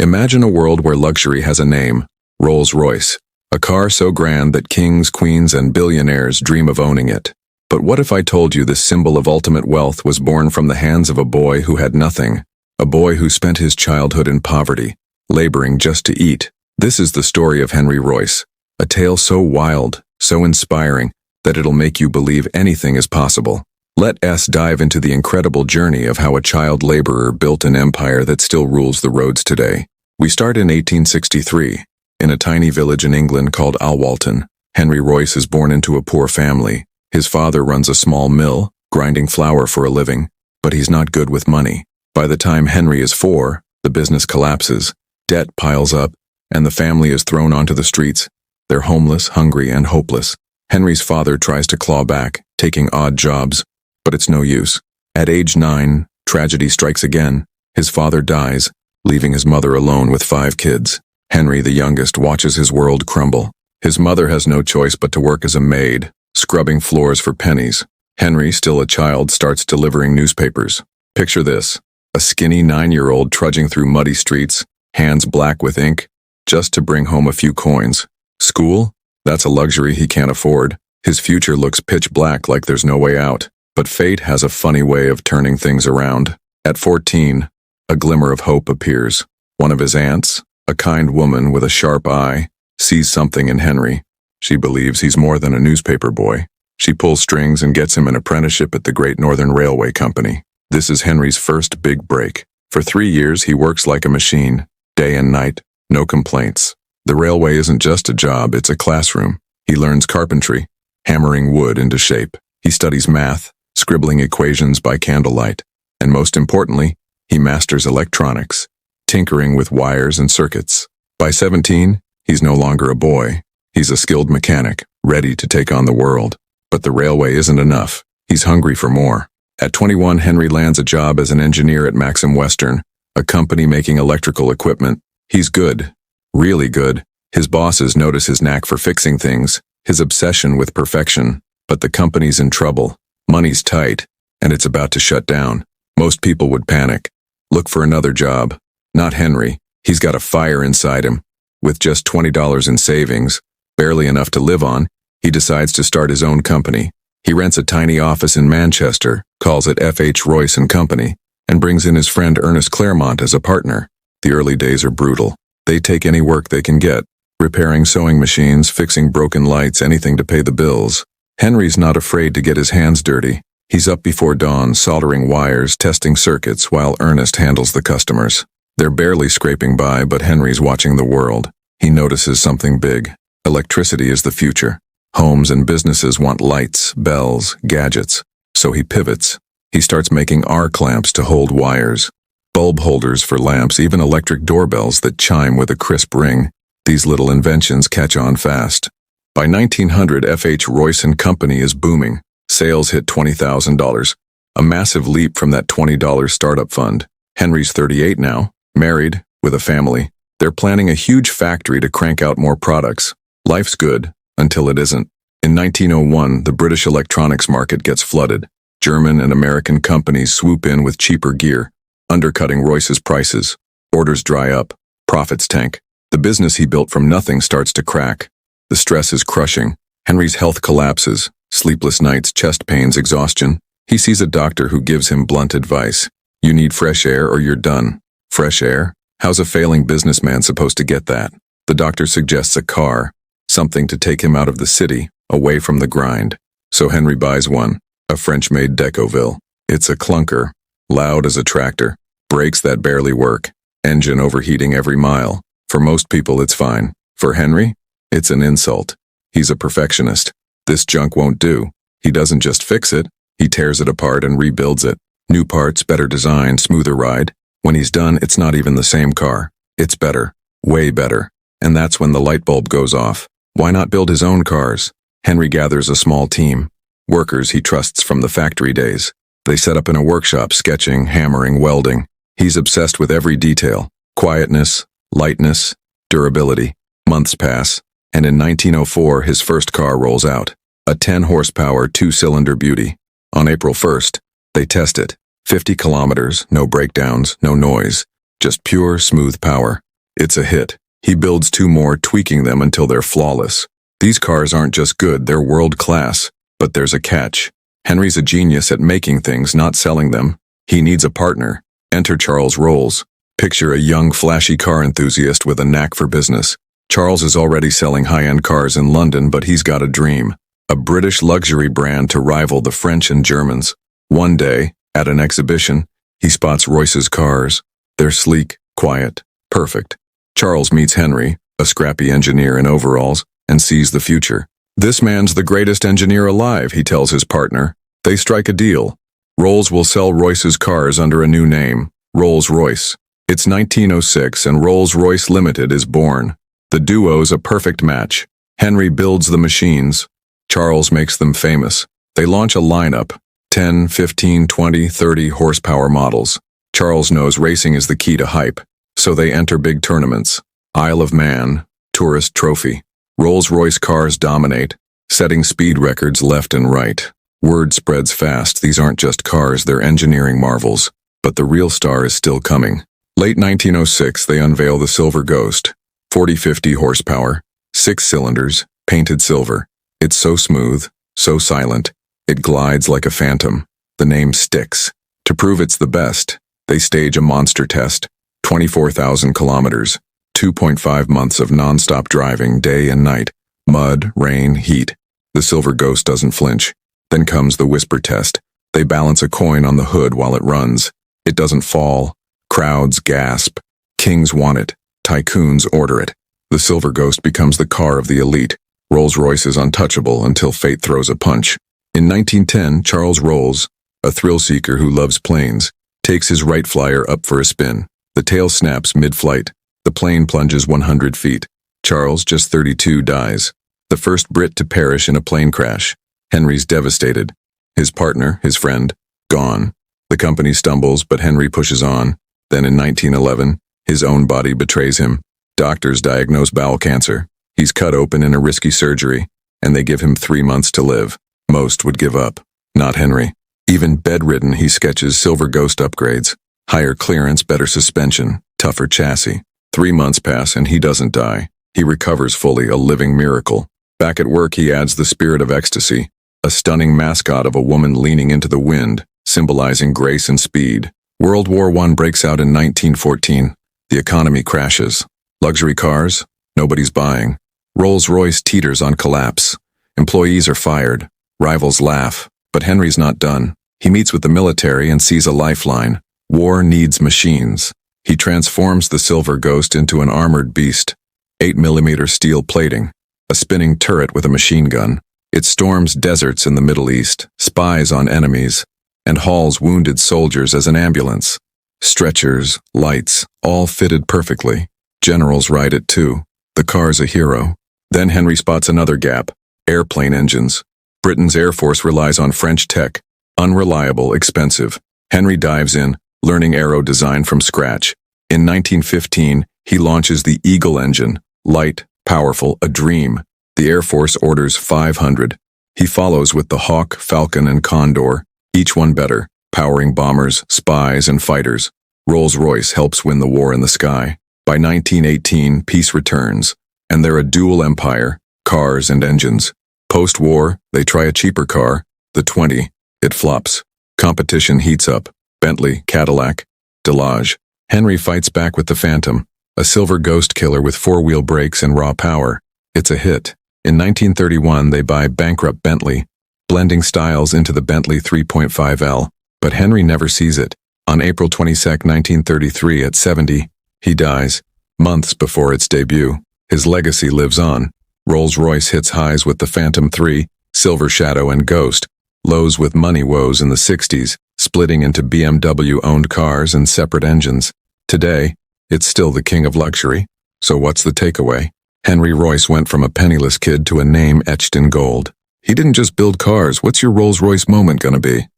Imagine a world where luxury has a name, Rolls-Royce, a car so grand that kings, queens, and billionaires dream of owning it. But what if I told you this symbol of ultimate wealth was born from the hands of a boy who had nothing, a boy who spent his childhood in poverty, laboring just to eat? This is the story of Henry Royce, a tale so wild, so inspiring, that it'll make you believe anything is possible. Let us dive into the incredible journey of how a child laborer built an empire that still rules the roads today. We start in 1863. In a tiny village in England called Alwalton, Henry Royce is born into a poor family. His father runs a small mill, grinding flour for a living, but he's not good with money. By the time Henry is 4, the business collapses, debt piles up, and the family is thrown onto the streets. They're homeless, hungry, and hopeless. Henry's father tries to claw back, taking odd jobs, but it's no use. At age 9, tragedy strikes again. His father dies, leaving his mother alone with 5 kids. Henry, the youngest, watches his world crumble. His mother has no choice but to work as a maid, scrubbing floors for pennies. Henry, still a child, starts delivering newspapers. Picture this: a skinny 9-year-old trudging through muddy streets, hands black with ink, just to bring home a few coins. School? That's a luxury he can't afford. His future looks pitch black, like there's no way out. But fate has a funny way of turning things around. At 14, a glimmer of hope appears. One of his aunts, a kind woman with a sharp eye, sees something in Henry. She believes he's more than a newspaper boy. She pulls strings and gets him an apprenticeship at the Great Northern Railway Company. This is Henry's first big break. For 3 years, he works like a machine, day and night, no complaints. The railway isn't just a job, it's a classroom. He learns carpentry, hammering wood into shape. He studies math, scribbling equations by candlelight. And most importantly, he masters electronics, tinkering with wires and circuits. By 17, he's no longer a boy. He's a skilled mechanic, ready to take on the world. But the railway isn't enough. He's hungry for more. At 21, Henry lands a job as an engineer at Maxim Western, a company making electrical equipment. He's good, really good. His bosses notice his knack for fixing things, his obsession with perfection. But the company's in trouble. Money's tight, and it's about to shut down. Most people would panic, look for another job. Not Henry. He's got a fire inside him. With just $20 in savings, barely enough to live on, he decides to start his own company. He rents a tiny office in Manchester, calls it F.H. Royce & Company, and brings in his friend Ernest Claremont as a partner. The early days are brutal. They take any work they can get, repairing sewing machines, fixing broken lights, anything to pay the bills. Henry's not afraid to get his hands dirty. He's up before dawn, soldering wires, testing circuits, while Ernest handles the customers. They're barely scraping by, but Henry's watching the world. He notices something big. Electricity is the future. Homes and businesses want lights, bells, gadgets. So he pivots. He starts making arc lamps to hold wires, bulb holders for lamps, even electric doorbells that chime with a crisp ring. These little inventions catch on fast. By 1900, F.H. Royce & Company is booming. Sales hit $20,000, a massive leap from that $20 startup fund. Henry's 38 now, married, with a family. They're planning a huge factory to crank out more products. Life's good, until it isn't. In 1901, the British electronics market gets flooded. German and American companies swoop in with cheaper gear, undercutting Royce's prices. Orders dry up, profits tank. The business he built from nothing starts to crack. The stress is crushing. Henry's health collapses. Sleepless nights, chest pains, exhaustion. He sees a doctor who gives him blunt advice. You need fresh air or you're done. Fresh air? How's a failing businessman supposed to get that? The doctor suggests a car, something to take him out of the city, away from the grind. So Henry buys one, a French-made Decoville. It's a clunker, loud as a tractor, brakes that barely work, engine overheating every mile. For most people, it's fine. For Henry, it's an insult. He's a perfectionist. This junk won't do. He doesn't just fix it, he tears it apart and rebuilds it. New parts, better design, smoother ride. When he's done, it's not even the same car. It's better, way better. And that's when the light bulb goes off. Why not build his own cars? Henry gathers a small team, workers he trusts from the factory days. They set up in a workshop, sketching, hammering, welding. He's obsessed with every detail. Quietness, lightness, durability. Months pass, and in 1904 his first car rolls out. A 10-horsepower, 2-cylinder beauty. On April 1st, they test it. 50 kilometers, no breakdowns, no noise. Just pure, smooth power. It's a hit. He builds two more, tweaking them until they're flawless. These cars aren't just good, they're world-class. But there's a catch. Henry's a genius at making things, not selling them. He needs a partner. Enter Charles Rolls. Picture a young, flashy car enthusiast with a knack for business. Charles is already selling high-end cars in London, but he's got a dream. A British luxury brand to rival the French and Germans. One day, at an exhibition, he spots Royce's cars. They're sleek, quiet, perfect. Charles meets Henry, a scrappy engineer in overalls, and sees the future. This man's the greatest engineer alive, he tells his partner. They strike a deal. Rolls will sell Royce's cars under a new name, Rolls-Royce. It's 1906 and Rolls-Royce Limited is born. The duo's a perfect match. Henry builds the machines. Charles makes them famous. They launch a lineup, 10, 15, 20, 30 horsepower models. Charles knows racing is the key to hype, so they enter big tournaments. Isle of Man, Tourist Trophy. Rolls-Royce cars dominate, setting speed records left and right. Word spreads fast, these aren't just cars, they're engineering marvels. But the real star is still coming. Late 1906, they unveil the Silver Ghost. 40-50 horsepower, 6 cylinders, painted silver. It's so smooth, so silent, it glides like a phantom. The name sticks. To prove it's the best, they stage a monster test. 24,000 kilometers, 2.5 months of non-stop driving, day and night. Mud, rain, heat. The Silver Ghost doesn't flinch. Then comes the whisper test. They balance a coin on the hood while it runs. It doesn't fall. Crowds gasp. Kings want it. Tycoons order it. The Silver Ghost becomes the car of the elite. Rolls-Royce is untouchable until fate throws a punch. In 1910, Charles Rolls, a thrill-seeker who loves planes, takes his Wright Flyer up for a spin. The tail snaps mid-flight. The plane plunges 100 feet. Charles, just 32, dies. The first Brit to perish in a plane crash. Henry's devastated. His partner, his friend, gone. The company stumbles, but Henry pushes on. Then in 1911, his own body betrays him. Doctors diagnose bowel cancer. He's cut open in a risky surgery, and they give him 3 months to live. Most would give up. Not Henry. Even bedridden, he sketches Silver Ghost upgrades. Higher clearance, better suspension, tougher chassis. 3 months pass and he doesn't die. He recovers fully, a living miracle. Back at work, he adds the spirit of Ecstasy, a stunning mascot of a woman leaning into the wind, symbolizing grace and speed. World War I breaks out in 1914. The economy crashes. Luxury cars? Nobody's buying. Rolls-Royce teeters on collapse. Employees are fired. Rivals laugh. But Henry's not done. He meets with the military and sees a lifeline. War needs machines. He transforms the Silver Ghost into an armored beast. 8mm steel plating. A spinning turret with a machine gun. It storms deserts in the Middle East, spies on enemies, and hauls wounded soldiers as an ambulance. Stretchers, lights, all fitted perfectly. Generals ride it too. The car's a hero. Then Henry spots another gap. Airplane engines. Britain's Air Force relies on French tech. Unreliable, expensive. Henry dives in, learning aero design from scratch. In 1915, he launches the Eagle engine. Light, powerful, a dream. The Air Force orders 500. He follows with the Hawk, Falcon, and Condor, each one better, powering bombers, spies, and fighters. Rolls-Royce helps win the war in the sky. By 1918, peace returns, and they're a dual empire, cars and engines. Post-war, they try a cheaper car, the 20. It flops. Competition heats up. Bentley, Cadillac, Delage. Henry fights back with the Phantom, a Silver Ghost killer with four-wheel brakes and raw power. It's a hit. In 1931, they buy bankrupt Bentley, blending styles into the Bentley 3.5L. But Henry never sees it. On April 22, 1933, at 70, he dies, months before its debut. His legacy lives on. Rolls-Royce hits highs with the Phantom 3, Silver Shadow, and Ghost, lows with money woes in the 60s, splitting into BMW-owned cars and separate engines. Today, it's still the king of luxury. So what's the takeaway? Henry Royce went from a penniless kid to a name etched in gold. He didn't just build cars. What's your Rolls-Royce moment gonna be?